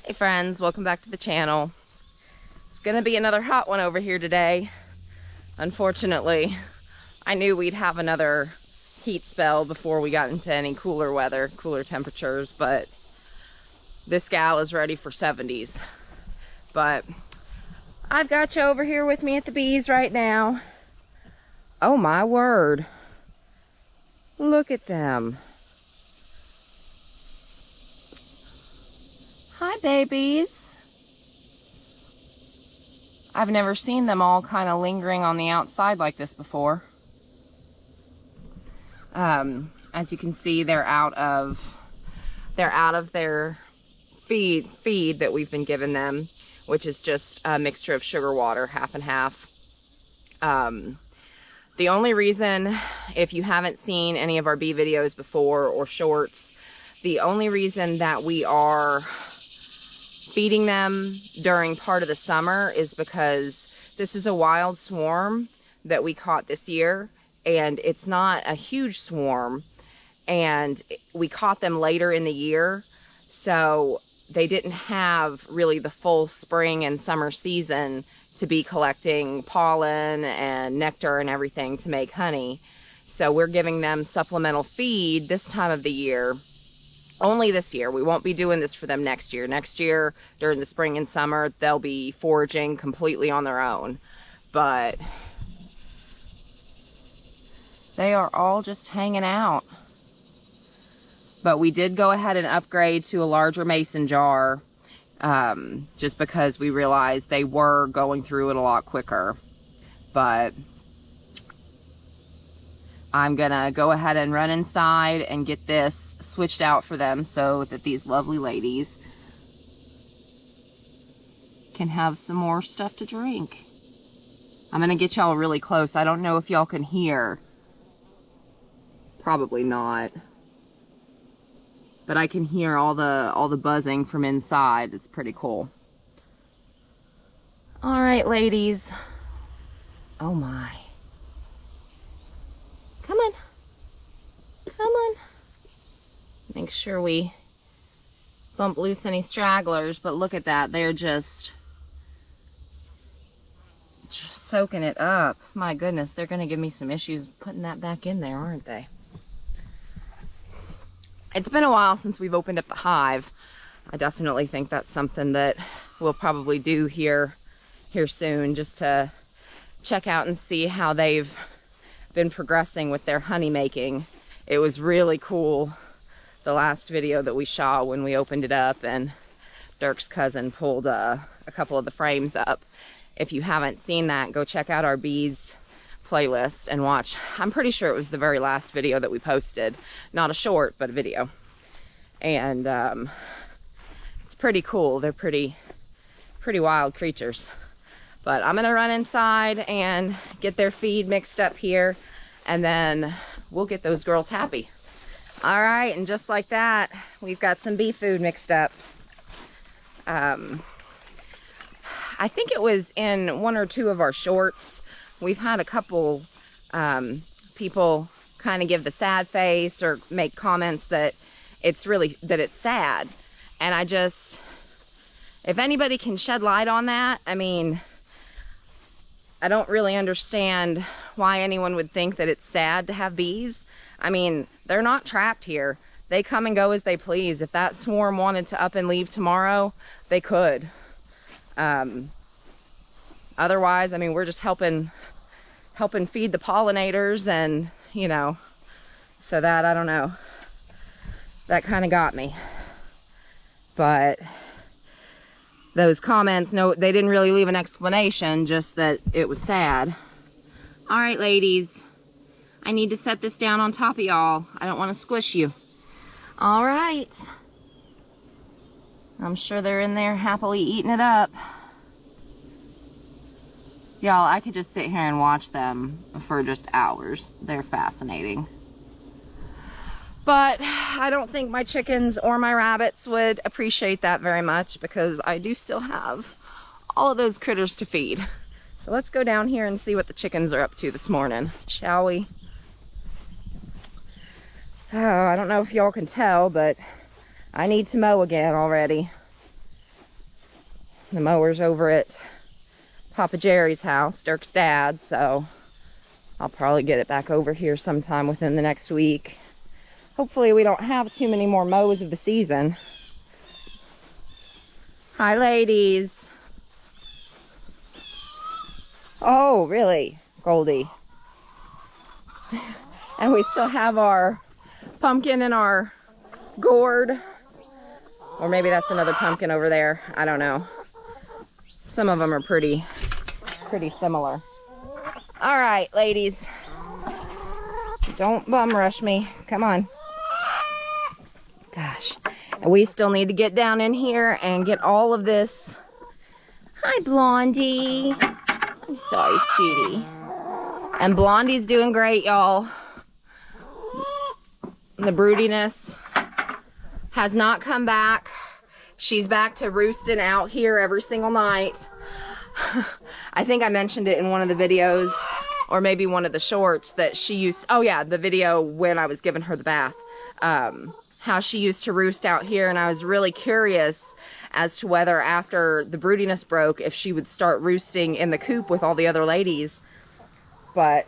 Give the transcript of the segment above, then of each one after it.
Hey friends, welcome back to the channel. It's gonna be another hot one over here today. Unfortunately, I knew we'd have another heat spell before we got into any cooler weather, cooler temperatures, but this gal is ready for 70s. But I've got you over here with me at the bees right now. Oh my word. Look at them. Hi babies. I've never seen them all kind of lingering on the outside like this before. As you can see, they're out of their feed that we've been giving them, which is just a mixture of sugar water, half and half. The only reason, if you haven't seen any of our bee videos before or shorts, the only reason that we are feeding them during part of the summer is because this is a wild swarm that we caught this year, and it's not a huge swarm, and we caught them later in the year, so they didn't have really the full spring and summer season to be collecting pollen and nectar and everything to make honey. So we're giving them supplemental feed this time of the year. Only this year. We won't be doing this for them next year. Next year, during the spring and summer, they'll be foraging completely on their own. But they are all just hanging out. But we did go ahead and upgrade to a larger mason jar, just because we realized they were going through it a lot quicker. But I'm gonna go ahead and run inside and get this switched out for them so that these lovely ladies can have some more stuff to drink. I'm gonna get y'all really close. I don't know if y'all can hear. Probably not. But I can hear all the buzzing from inside. It's pretty cool. All right, ladies. Oh my. Come on. Come on. Make sure we bump loose any stragglers, but look at that. They're just soaking it up. My goodness, they're gonna give me some issues putting that back in there, aren't they? It's been a while since we've opened up the hive. I definitely think that's something that we'll probably do here soon, just to check out and see how they've been progressing with their honey making. It was really cool, the last video that we shot when we opened it up, and Dirk's cousin pulled a couple of the frames up. If you haven't seen that, go check out our bees playlist and watch. I'm pretty sure it was the very last video that we posted. Not a short, but a video. And it's pretty cool. They're pretty wild creatures. But I'm gonna run inside and get their feed mixed up here, and then we'll get those girls happy. All right, and just like that, we've got some bee food mixed up. I think it was in one or two of our shorts. We've had a couple people kind of give the sad face or make comments that it's sad. And I just, if anybody can shed light on that, I mean, I don't really understand why anyone would think that it's sad to have bees. I mean, they're not trapped here. They come and go as they please. If that swarm wanted to up and leave tomorrow, they could. Otherwise, I mean, we're just helping feed the pollinators, and, you know, so that, I don't know. That kind of got me. But those comments, no, they didn't really leave an explanation, just that it was sad. All right, ladies. I need to set this down on top of y'all. I don't want to squish you. All right. I'm sure they're in there happily eating it up. Y'all, I could just sit here and watch them for just hours. They're fascinating. But I don't think my chickens or my rabbits would appreciate that very much, because I do still have all of those critters to feed. So let's go down here and see what the chickens are up to this morning, shall we? Oh, I don't know if y'all can tell, but I need to mow again already. The mower's over at Papa Jerry's house, Dirk's dad, so I'll probably get it back over here sometime within the next week. Hopefully we don't have too many more mows of the season. Hi, ladies. Oh, really, Goldie? And we still have our pumpkin in our gourd. Or maybe that's another pumpkin over there. I don't know. Some of them are pretty similar. All right, ladies. Don't bum rush me. Come on. Gosh. And we still need to get down in here and get all of this. Hi, Blondie. I'm sorry, sweetie. And Blondie's doing great, y'all. The broodiness has not come back. She's back to roosting out here every single night. I think I mentioned it in one of the videos, or maybe one of the shorts, that she used, oh yeah, the video when I was giving her the bath, how she used to roost out here. And I was really curious as to whether after the broodiness broke, if she would start roosting in the coop with all the other ladies. But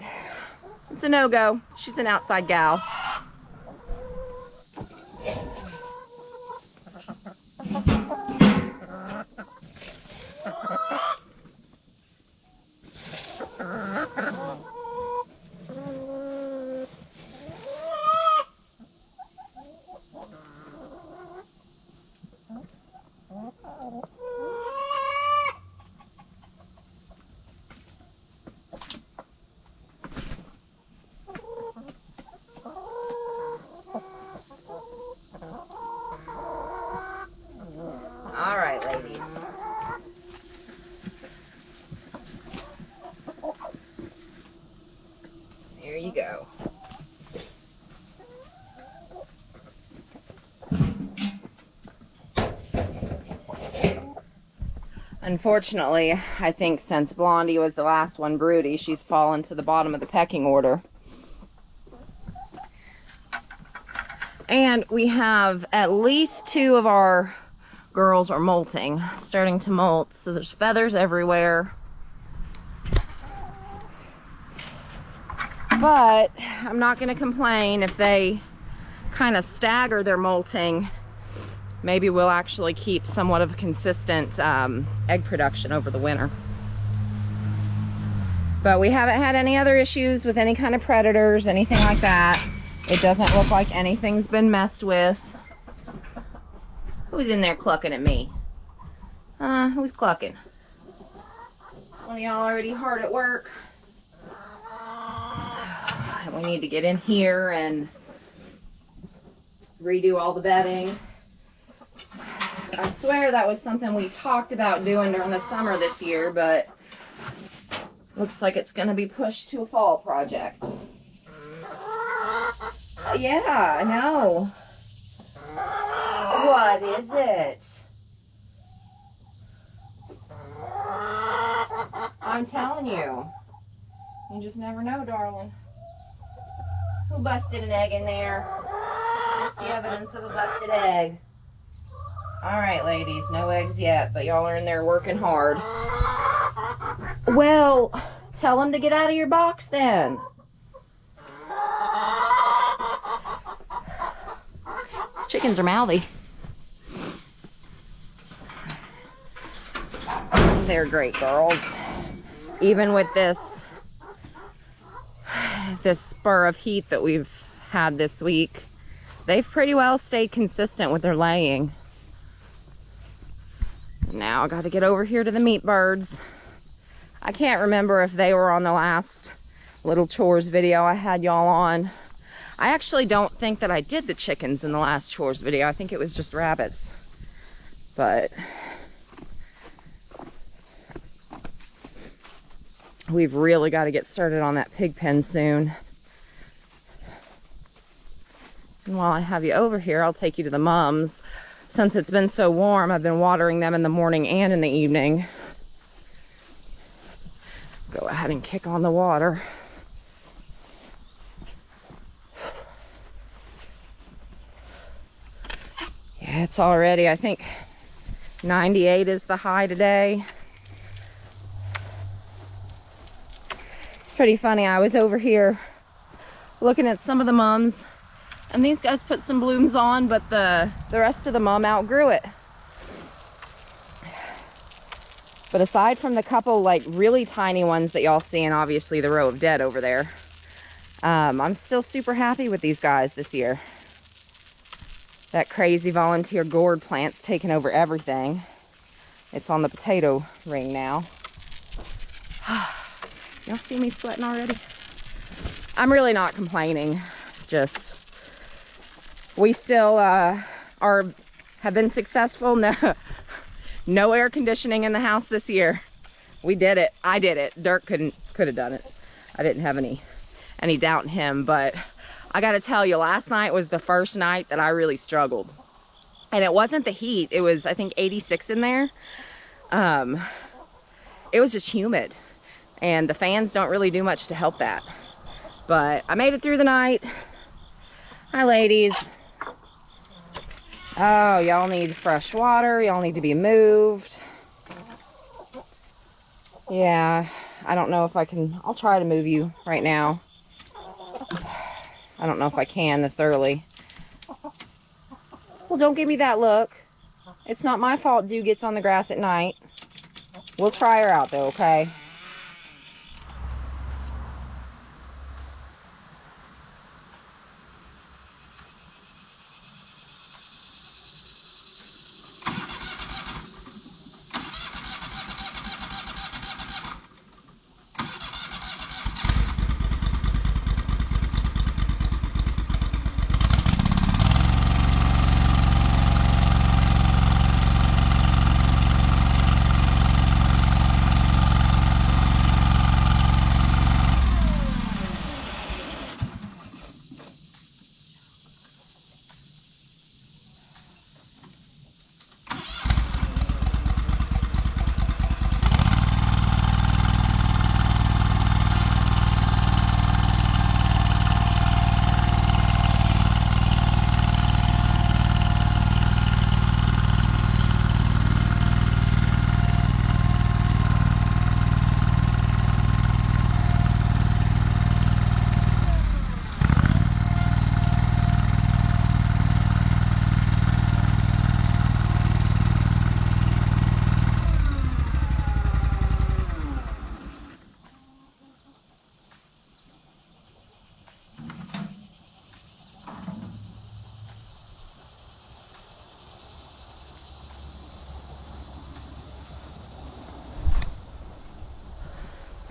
it's a no-go. She's an outside gal. All right, ladies. There you go. Unfortunately, I think since Blondie was the last one broody, she's fallen to the bottom of the pecking order. And we have at least 2 of our girls are molting, starting to molt, so there's feathers everywhere. But I'm not going to complain if they kind of stagger their molting. Maybe we'll actually keep somewhat of a consistent egg production over the winter. But we haven't had any other issues with any kind of predators, anything like that. It doesn't look like anything's been messed with. Who's in there clucking at me? Who's clucking? One of y'all already hard at work. We need to get in here and redo all the bedding. I swear that was something we talked about doing during the summer this year, but looks like it's going to be pushed to a fall project. Yeah, I know. What is it? I'm telling you. You just never know, darling. Who busted an egg in there? I see evidence of a busted egg. Alright, ladies, no eggs yet, but y'all are in there working hard. Well, tell them to get out of your box then. These chickens are mouthy. They're great girls. Even with this spur of heat that we've had this week, they've pretty well stayed consistent with their laying. Now I got to get over here to the meat birds. I can't remember if they were on the last little chores video I had y'all on. I actually don't think that I did the chickens in the last chores video. I think it was just rabbits. But we've really got to get started on that pig pen soon. And while I have you over here, I'll take you to the mums. Since it's been so warm, I've been watering them in the morning and in the evening. Go ahead and kick on the water. Yeah, it's already, I think 98 is the high today. It's pretty funny. I was over here looking at some of the mums, and these guys put some blooms on, but the rest of the mum outgrew it. But aside from the couple like really tiny ones that y'all see, and obviously the row of dead over there, I'm still super happy with these guys this year. That crazy volunteer gourd plant's taken over everything. It's on the potato ring now. Y'all see me sweating already? I'm really not complaining. Just, we still have been successful. No air conditioning in the house this year. We did it. I did it. Dirk could have done it. I didn't have any doubt in him, but I gotta tell you, last night was the first night that I really struggled. And it wasn't the heat. It was, I think, 86 in there. It was just humid. And the fans don't really do much to help that. But I made it through the night. Hi, ladies. Oh, y'all need fresh water. Y'all need to be moved. Yeah, I don't know if I can. I'll try to move you right now. I don't know if I can this early. Well, don't give me that look. It's not my fault Dew gets on the grass at night. We'll try her out though, okay?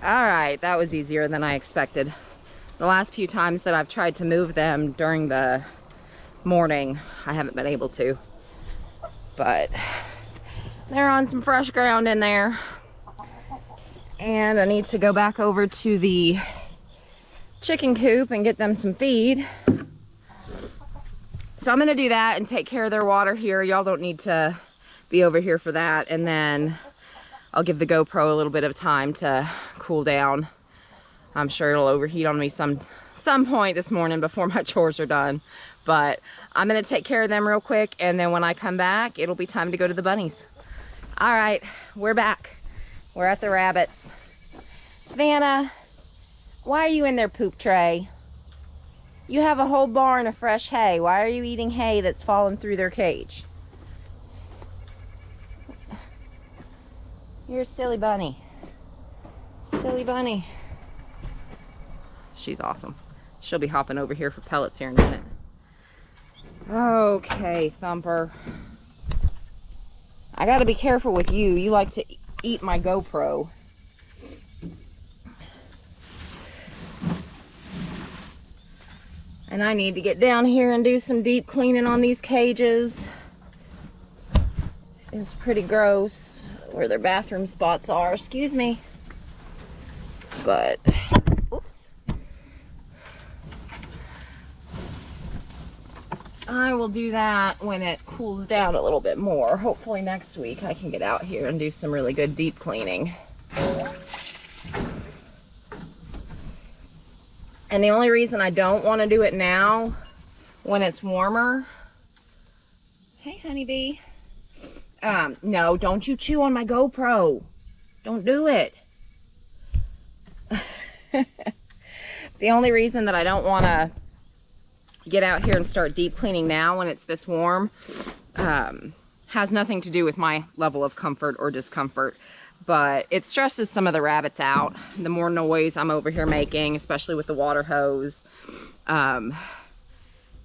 All right, that was easier than I expected. The last few times that I've tried to move them during the morning, I haven't been able to. But they're on some fresh ground in there. And I need to go back over to the chicken coop and get them some feed. So I'm gonna do that and take care of their water here. Y'all don't need to be over here for that. And then I'll give the GoPro a little bit of time to cool down. I'm sure it'll overheat on me some point this morning before my chores are done. But I'm gonna take care of them real quick, and then when I come back, it'll be time to go to the bunnies. All right, we're back. We're at the rabbits. Vanna, why are you in their poop tray? You have a whole barn of fresh hay. Why are you eating hay that's fallen through their cage? You're a silly bunny. Silly bunny. She's awesome. She'll be hopping over here for pellets here in a minute. Okay, Thumper. I gotta be careful with you. You like to eat my GoPro. And I need to get down here and do some deep cleaning on these cages. It's pretty gross where their bathroom spots are. Excuse me. But, oops. I will do that when it cools down a little bit more. Hopefully next week I can get out here and do some really good deep cleaning. And the only reason I don't want to do it now when it's warmer, hey honeybee, No, don't you chew on my GoPro. Don't do it. The only reason that I don't want to get out here and start deep cleaning now when it's this warm has nothing to do with my level of comfort or discomfort, but it stresses some of the rabbits out. The more noise I'm over here making, especially with the water hose, and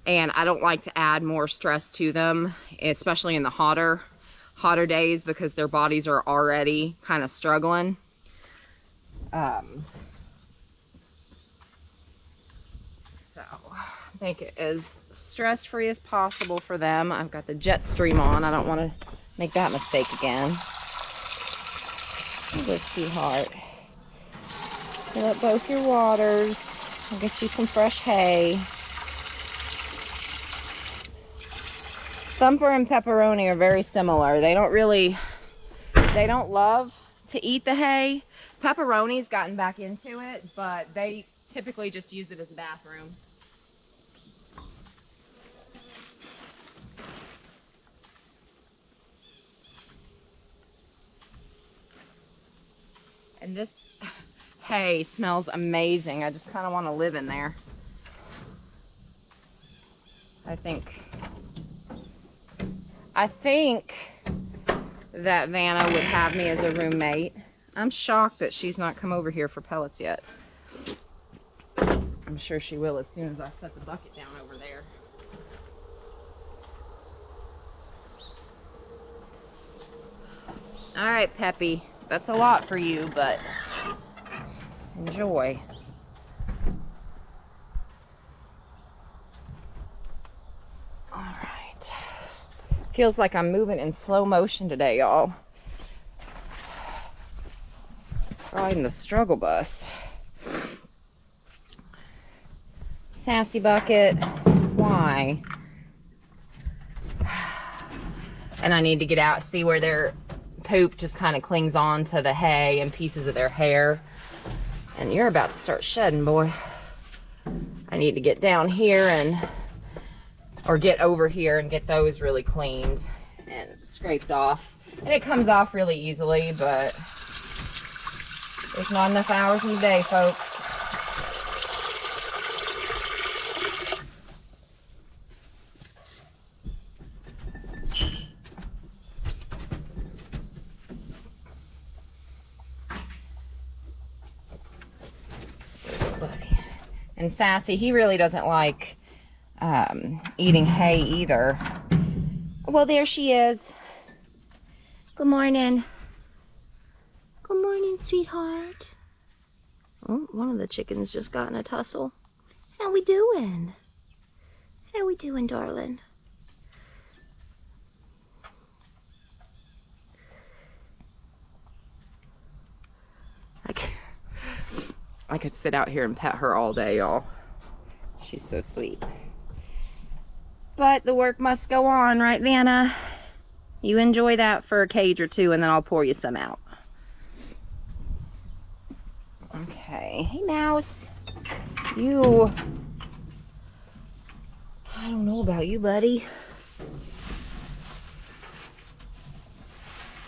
I don't like to add more stress to them, especially in the hotter days, because their bodies are already kind of struggling. So make it as stress-free as possible for them. I've got the jet stream on. I don't want to make that mistake again. Good sweetheart. Fill up both your waters. I'll get you some fresh hay. Thumper and Pepperoni are very similar. They don't love to eat the hay. Pepperoni's gotten back into it, but they typically just use it as a bathroom. And this hay smells amazing. I just kind of want to live in there. I think that Vanna would have me as a roommate. I'm shocked that she's not come over here for pellets yet. I'm sure she will as soon as I set the bucket down over there. All right, Peppy. That's a lot for you, but enjoy. All right. Feels like I'm moving in slow motion today, y'all. Riding the struggle bus. Sassy bucket. Why? And I need to get out, see where their poop just kind of clings on to the hay and pieces of their hair. And you're about to start shedding, boy. I need to get down here or get over here and get those really cleaned and scraped off. And it comes off really easily, but there's not enough hours in the day, folks. And Sassy, he really doesn't like eating hay either. Well, there she is. Good morning. Good morning, sweetheart. Oh, one of the chickens just got in a tussle. How we doing? How we doing, darling? I could sit out here and pet her all day, y'all. She's so sweet. But the work must go on, right, Vanna? You enjoy that for a cage or two, and then I'll pour you some out. Okay. Hey, Mouse. You... I don't know about you, buddy.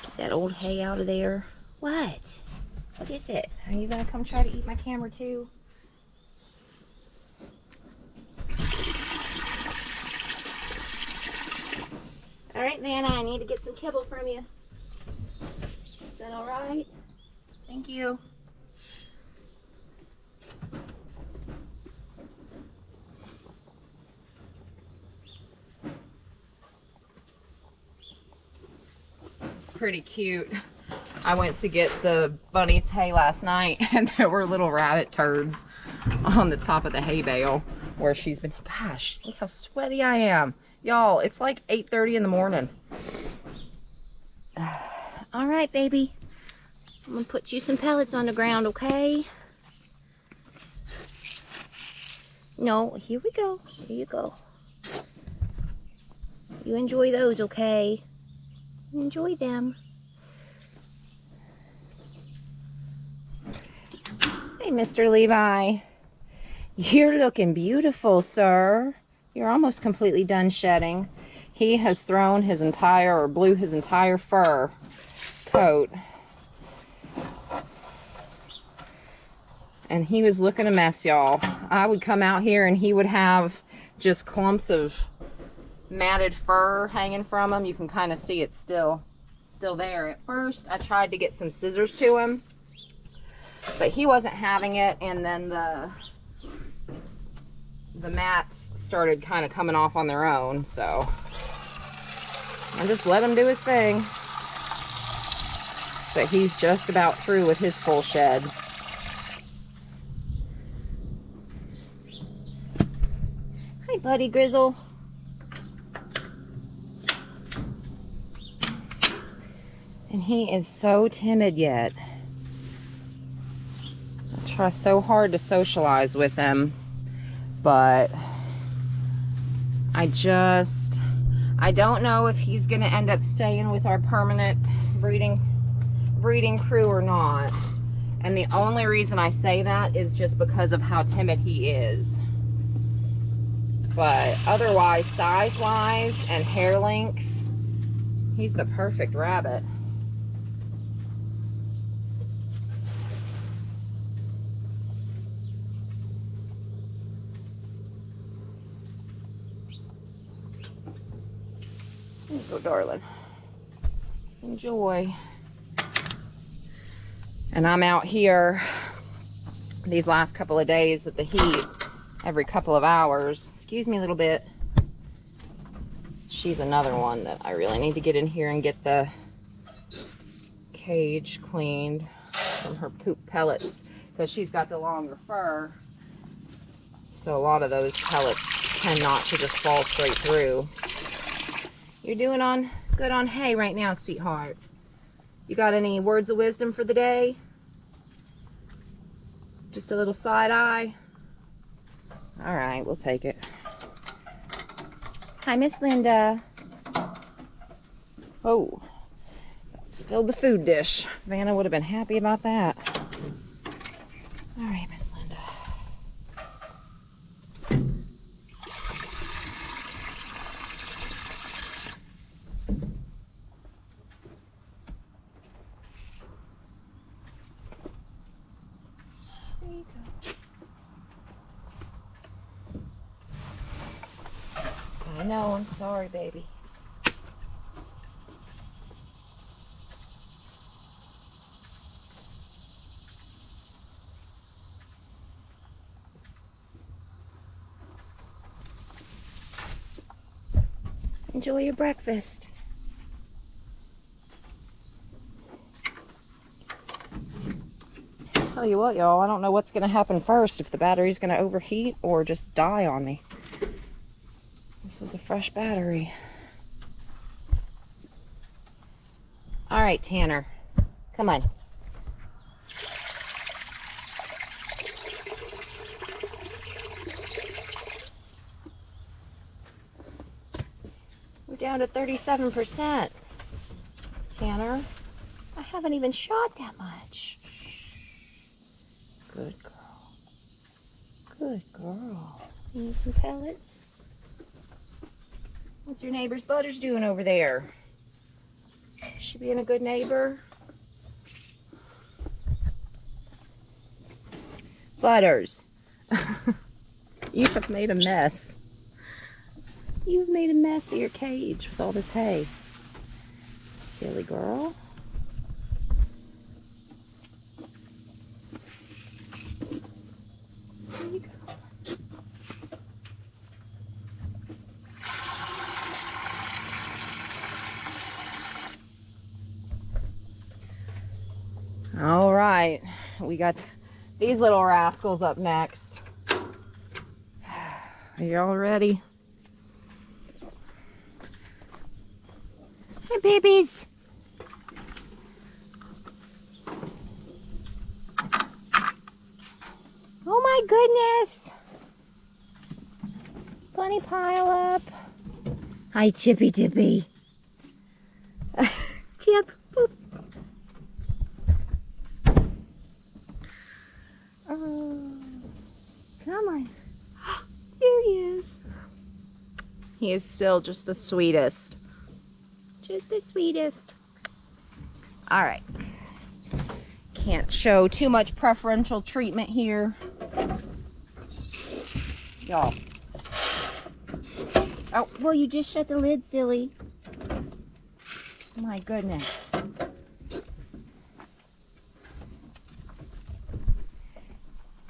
Get that old hay out of there. What? What is it? Are you gonna come try to eat my camera too? All right, Vanna, I need to get some kibble from you. Is that all right? Thank you. It's pretty cute. I went to get the bunnies hay last night and there were little rabbit turds on the top of the hay bale where she's been. Gosh, look how sweaty I am. Y'all, it's like 8:30 in the morning. All right, baby. I'm gonna put you some pellets on the ground, okay? No, here we go. Here you go. You enjoy those, okay? Enjoy them. Hey, Mr. Levi. You're looking beautiful, sir. You're almost completely done shedding. He has thrown his entire, or blew his entire fur coat. And he was looking a mess, y'all. I would come out here and he would have just clumps of matted fur hanging from him. You can kind of see it's still there. At first, I tried to get some scissors to him, but he wasn't having it, and then the mats started kind of coming off on their own, so I just let him do his thing. But he's just about through with his full shed. Hi, buddy Grizzle. And he is so timid yet. I try so hard to socialize with him, but I don't know if he's gonna end up staying with our permanent breeding crew or not. And the only reason I say that is just because of how timid he is. But otherwise, size-wise and hair length, he's the perfect rabbit. Here you go, darling. Enjoy. And I'm out here these last couple of days at the heat every couple of hours. Excuse me a little bit. She's another one that I really need to get in here and get the cage cleaned from her poop pellets, because she's got the longer fur. So a lot of those pellets tend not to just fall straight through. You're doing good on hay right now, sweetheart. You got any words of wisdom for the day? Just a little side eye? All right, we'll take it. Hi, Miss Linda. Oh, spilled the food dish. Vanna would have been happy about that. All right, Miss Linda. I know, I'm sorry, baby. Enjoy your breakfast. Tell you what, y'all, I don't know what's going to happen first, if the battery's going to overheat or just die on me. This was a fresh battery. All right, Tanner, come on. We're down to 37%. Tanner, I haven't even shot that much. Good girl. Good girl. You need some pellets? What's your neighbor's Butters doing over there? Is she being a good neighbor? Butters, you have made a mess. You've made a mess of your cage with all this hay. Silly girl. There you go. All right, we got these little rascals up next. Are y'all ready? Hi, babies. Oh my goodness. Bunny pile up. Hi, Chippy Tippy. Chip. Boop. Oh, come on. There he is. He is still just the sweetest. Just the sweetest. All right. Can't show too much preferential treatment here. Y'all. Oh, well, you just shut the lid, silly. My goodness.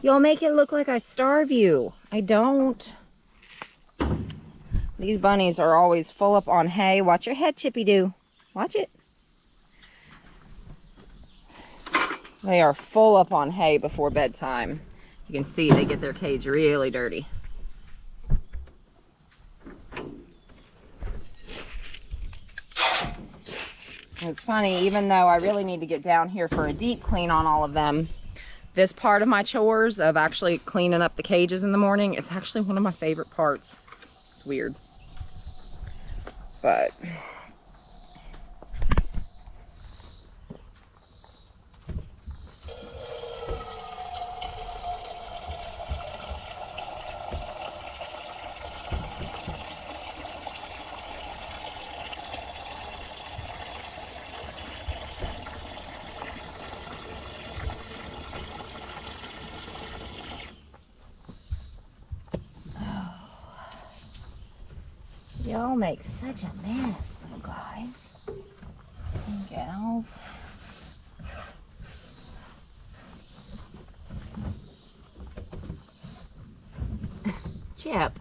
You'll make it look like I starve you. I don't. These bunnies are always full up on hay. Watch your head, Chippy-Doo. Watch it. They are full up on hay before bedtime. You can see they get their cage really dirty. It's funny, even though I really need to get down here for a deep clean on all of them, this part of my chores of actually cleaning up the cages in the morning is actually one of my favorite parts. It's weird. But y'all make such a mess, little guys and gals. Chip.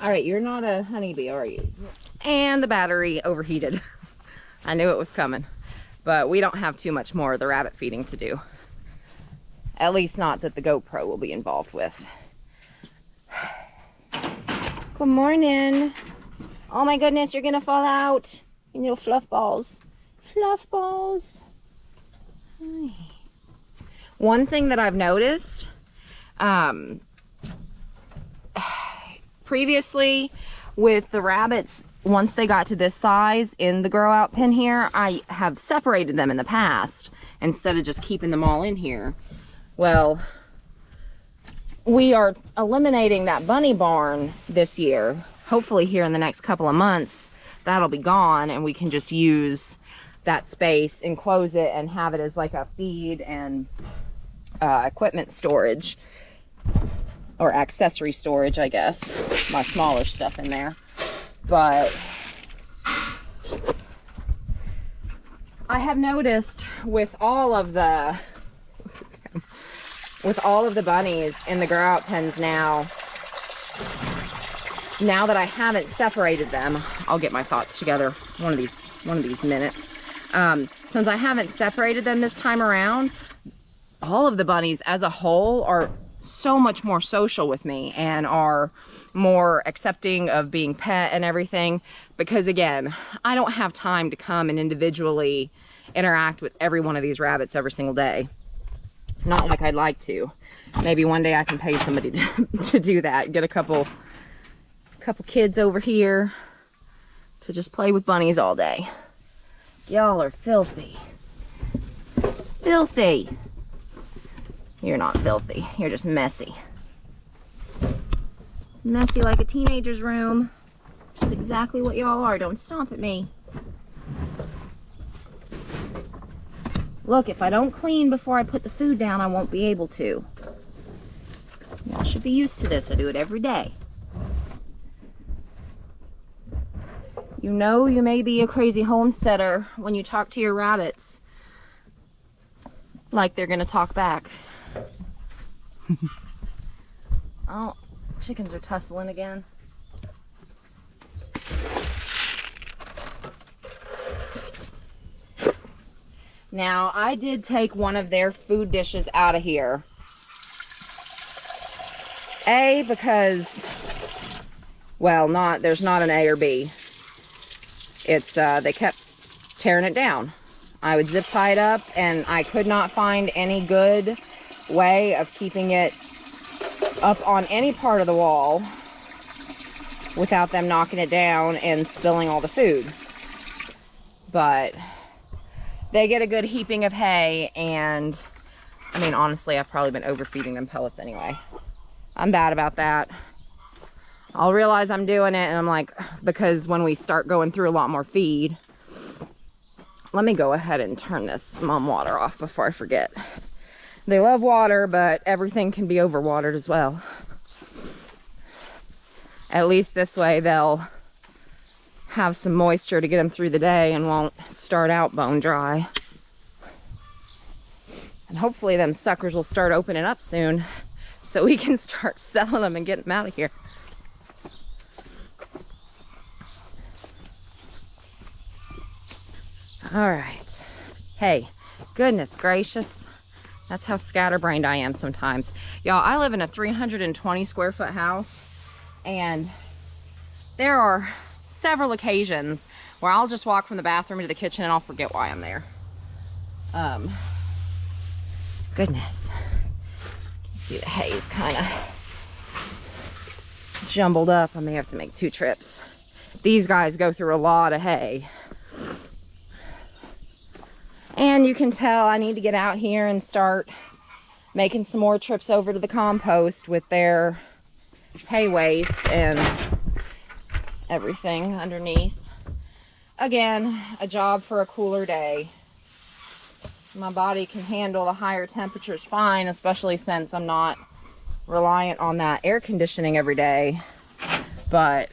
All right, you're not a honeybee, are you? And the battery overheated. I knew it was coming, but we don't have too much more of the rabbit feeding to do. At least not that the GoPro will be involved with. Good morning. Oh my goodness, you're gonna fall out. You little fluff balls. Fluff balls. Hi. One thing that I've noticed, previously with the rabbits, once they got to this size in the grow out pen here, I have separated them in the past instead of just keeping them all in here. Well, we are eliminating that bunny barn this year. Hopefully here in the next couple of months, that'll be gone and we can just use that space, enclose it, and have it as like a feed and equipment storage. Or accessory storage, I guess. My smaller stuff in there. But I have noticed with all of the bunnies in the grow out pens now that I haven't separated them, I'll get my thoughts together one of these minutes. Since I haven't separated them this time around, all of the bunnies as a whole are so much more social with me and are more accepting of being pet and everything, because again, I don't have time to come and individually interact with every one of these rabbits every single day. Not like I'd like to. Maybe one day I can pay somebody to do that. Get a couple kids over here to just play with bunnies all day. Y'all are filthy. Filthy. You're not filthy. You're just messy. Messy like a teenager's room. That's exactly what y'all are. Don't stomp at me. Look, if I don't clean before I put the food down, I won't be able to. Y'all should be used to this. I do it every day. You know you may be a crazy homesteader when you talk to your rabbits like they're gonna talk back. Oh, chickens are tussling again. Now, I did take one of their food dishes out of here. A, because, well, there's not an A or B. It's, they kept tearing it down. I would zip tie it up, and I could not find any good way of keeping it up on any part of the wall without them knocking it down and spilling all the food. But they get a good heaping of hay, and I mean, honestly, I've probably been overfeeding them pellets anyway. I'm bad about that. I'll realize I'm doing it, and I'm like, because when we start going through a lot more feed, let me go ahead and turn this mom water off before I forget. They love water, but everything can be overwatered as well. At least this way they'll have some moisture to get them through the day and won't start out bone dry. And hopefully them suckers will start opening up soon so we can start selling them and getting them out of here. All right. Hey, goodness gracious. That's how scatterbrained I am sometimes. Y'all, I live in a 320 square foot house, and there are several occasions where I'll just walk from the bathroom to the kitchen and I'll forget why I'm there. Goodness. You can see the hay is kind of jumbled up. I may have to make 2 trips. These guys go through a lot of hay. And you can tell I need to get out here and start making some more trips over to the compost with their hay waste and everything underneath. Again, a job for a cooler day. My body can handle the higher temperatures fine, especially since I'm not reliant on that air conditioning every day. But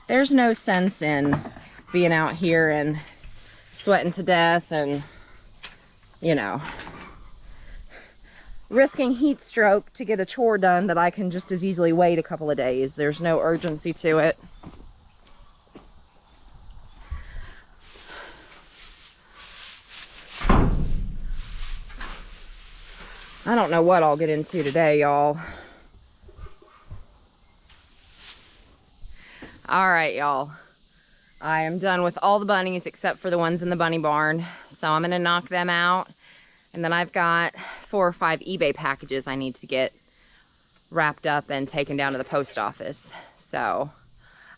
there's no sense in being out here and sweating to death and, you know, risking heat stroke to get a chore done that I can just as easily wait a couple of days. There's no urgency to it. I don't know what I'll get into today, y'all. All right, y'all. I am done with all the bunnies except for the ones in the bunny barn. So I'm going to knock them out. And then I've got 4 or 5 eBay packages I need to get wrapped up and taken down to the post office. So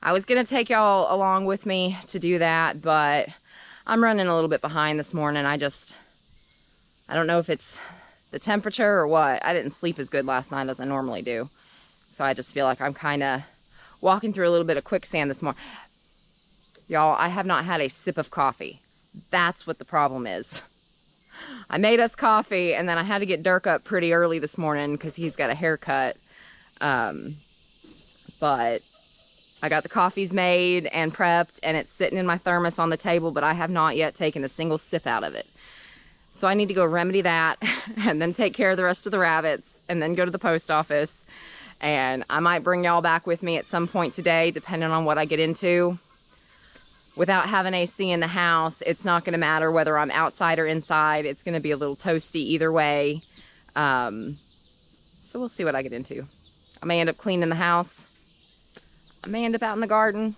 I was going to take y'all along with me to do that, but I'm running a little bit behind this morning. I don't know if it's the temperature or what. I didn't sleep as good last night as I normally do. So I just feel like I'm kind of walking through a little bit of quicksand this morning. Y'all, I have not had a sip of coffee. That's what the problem is. I made us coffee, and then I had to get Dirk up pretty early this morning because he's got a haircut. But I got the coffees made and prepped, and it's sitting in my thermos on the table, but I have not yet taken a single sip out of it. So I need to go remedy that and then take care of the rest of the rabbits and then go to the post office. And I might bring y'all back with me at some point today, depending on what I get into. Without having AC in the house, it's not going to matter whether I'm outside or inside. It's going to be a little toasty either way. So we'll see what I get into. I may end up cleaning the house. I may end up out in the garden.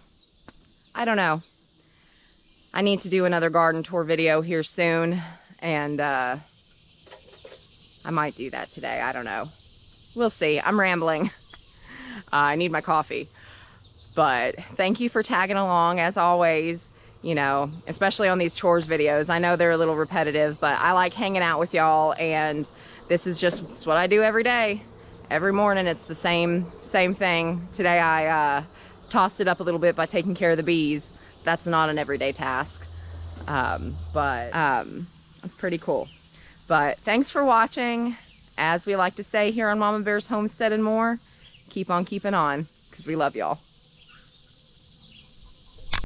I don't know. I need to do another garden tour video here soon. And I might do that today. I don't know. We'll see. I'm rambling. I need my coffee. But thank you for tagging along as always, you know, especially on these chores videos. I know they're a little repetitive, but I like hanging out with y'all, and this is just what I do every day. Every morning it's the same thing. Today I tossed it up a little bit by taking care of the bees. That's not an everyday task. But it's pretty cool. But thanks for watching. As we like to say here on Momma Bear's Homestead and More, keep on keeping on, because we love y'all.